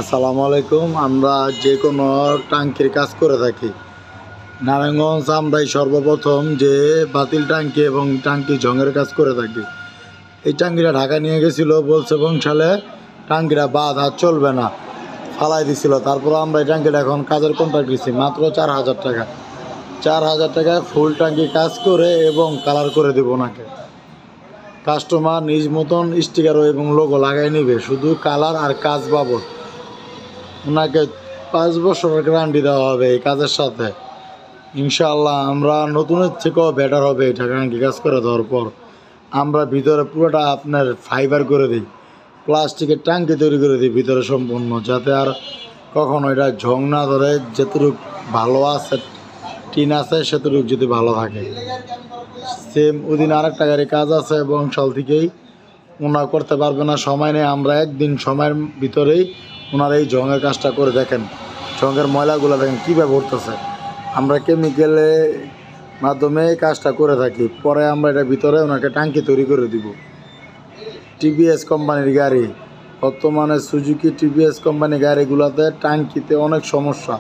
আসসালামু আলাইকুম। আমরা যে কোনো ট্যাঙ্কির কাজ করে থাকি। নারায়ণগঞ্জ আমরাই সর্বপ্রথম যে বাতিল ট্যাঙ্কি এবং ট্যাঙ্কি ঝঙের কাজ করে থাকি। এই ট্যাঙ্কিটা ঢাকা নিয়ে গেছিলো, বলছে বংশালে ট্যাঙ্কিটা বাদ আর চলবে না, ফালাই দিছিল। তারপর আমরা এই ট্যাঙ্কিটা এখন কাজের কন্ট্রাক্ট দিচ্ছি মাত্র 4,000 টাকা। 4,000 টাকায় ফুল ট্যাঙ্কি কাজ করে এবং কালার করে দেবো ওনাকে। কাস্টমার নিজ মতন স্টিকার এবং লোগো লাগাই নিবে, শুধু কালার আর কাজ বাবদ। ওনাকে 5 বছরের গ্যারান্টি দেওয়া হবে এই কাজের সাথে। ইনশাআল্লাহ আমরা নতুনের থেকেও বেটার হবে এটা ট্যাঙ্কি কাজ করে দেওয়ার পর। আমরা ভিতরে পুরোটা আপনার ফাইবার করে দিই, প্লাস্টিকের ট্যাঙ্কি তৈরি করে দিই ভিতরে সম্পূর্ণ, যাতে আর কখনো এটা ঝং না ধরে। যতটুক ভালো আছে টিন আছে সেতটুক যদি ভালো থাকে। সেম ওদিন আরেকটা গাড়ি কাজ আছে বংশাল থেকেই, ওনারা করতে পারবে না, সময় নেই। আমরা একদিন সময়ের ভিতরেই ওনারা এই ঝঙের কাজটা করে দেখেন। ঝঙের ময়লাগুলো দেখেন কীভাবে উঠতেছে। আমরা কেমিক্যালের মাধ্যমে এই কাজটা করে থাকি। পরে আমরা এটা ভিতরে ওনাকে ট্যাঙ্কি তৈরি করে দিব। টিভিএস কোম্পানির গাড়ি, বর্তমানে সুজুকি টিভিএস কোম্পানির গাড়িগুলোতে ট্যাঙ্কিতে অনেক সমস্যা।